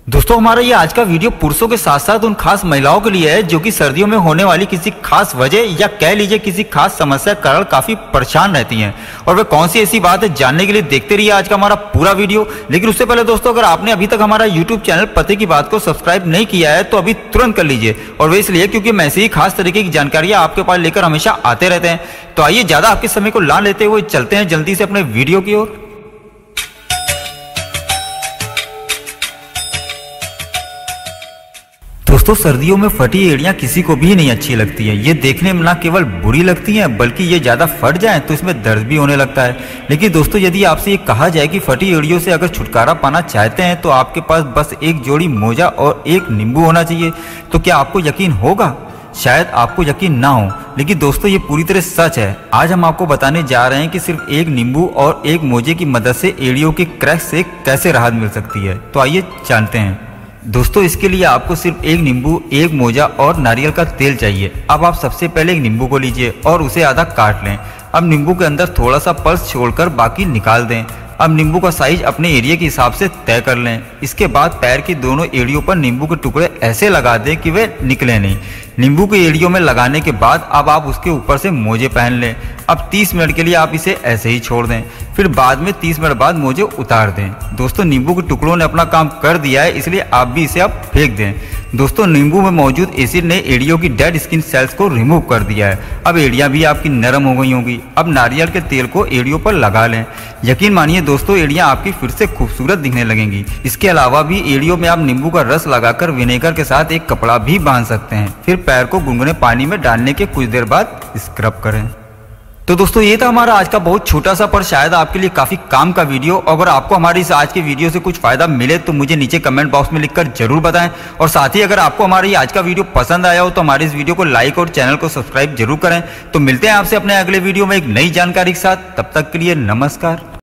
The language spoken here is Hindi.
दोस्तों हमारा ये आज का वीडियो पुरुषों के साथ साथ उन खास महिलाओं के लिए है जो कि सर्दियों में होने वाली किसी खास वजह या कह लीजिए किसी खास समस्या के कारण काफी परेशान रहती हैं। और वह कौन सी ऐसी बात है जानने के लिए देखते रहिए आज का हमारा पूरा वीडियो। लेकिन उससे पहले दोस्तों अगर आपने अभी तक हमारा यूट्यूब चैनल पते की बात को सब्सक्राइब नहीं किया है तो अभी तुरंत कर लीजिए। और वे इसलिए क्योंकि मैं ऐसी ही खास तरीके की जानकारियां आपके पास लेकर हमेशा आते रहते हैं। तो आइए ज्यादा आपके समय को ना लेते हुए चलते हैं जल्दी से अपने वीडियो की ओर। दोस्तों सर्दियों में फटी एड़ियां किसी को भी नहीं अच्छी लगती है। ये देखने में ना केवल बुरी लगती हैं बल्कि ये ज्यादा फट जाएं तो इसमें दर्द भी होने लगता है। लेकिन दोस्तों यदि आपसे ये कहा जाए कि फटी एड़ियों से अगर छुटकारा पाना चाहते हैं तो आपके पास बस एक जोड़ी मोजा और एक नींबू होना चाहिए, तो क्या आपको यकीन होगा? शायद आपको यकीन ना हो, लेकिन दोस्तों ये पूरी तरह सच है। आज हम आपको बताने जा रहे हैं कि सिर्फ एक नींबू और एक मोजे की मदद से एड़ियों के क्रैक से कैसे राहत मिल सकती है। तो आइए जानते हैं। दोस्तों इसके लिए आपको सिर्फ एक नींबू, एक मोजा और नारियल का तेल चाहिए। अब आप सबसे पहले एक नींबू को लीजिए और उसे आधा काट लें। अब नींबू के अंदर थोड़ा सा पल्स छोड़कर बाकी निकाल दें। अब नींबू का साइज अपने एरिया के हिसाब से तय कर लें। इसके बाद पैर की दोनों एड़ियों पर नींबू के टुकड़े ऐसे लगा दें कि वे निकले नहीं। नींबू की एड़ियों में लगाने के बाद अब आप उसके ऊपर से मोजे पहन लें। अब 30 मिनट के लिए आप इसे ऐसे ही छोड़ दें, फिर बाद में 30 मिनट बाद मोजे उतार दें। दोस्तों नींबू के टुकड़ों ने अपना काम कर दिया है, इसलिए आप भी इसे अब फेंक दें। दोस्तों नींबू में मौजूद एसिड ने एड़ियों की डेड स्किन सेल्स को रिमूव कर दिया है। अब एड़ियां भी आपकी नरम हो गई होंगी। अब नारियल के तेल को एड़ियों पर लगा लें। यकीन मानिए दोस्तों एड़ियां आपकी फिर से खूबसूरत दिखने लगेंगी। इसके अलावा भी एड़ियों में आप नींबू का रस लगाकर विनेगर के साथ एक कपड़ा भी बांध सकते हैं। फिर पैर को गुनगुने पानी में डालने के कुछ देर बाद स्क्रब करें। तो दोस्तों ये था हमारा आज का बहुत छोटा सा पर शायद आपके लिए काफी काम का वीडियो। अगर आपको हमारी इस आज के वीडियो से कुछ फायदा मिले तो मुझे नीचे कमेंट बॉक्स में लिखकर जरूर बताएं। और साथ ही अगर आपको हमारा ये आज का वीडियो पसंद आया हो तो हमारे इस वीडियो को लाइक और चैनल को सब्सक्राइब जरूर करें। तो मिलते हैं आपसे अपने अगले वीडियो में एक नई जानकारी के साथ। तब तक के लिए नमस्कार।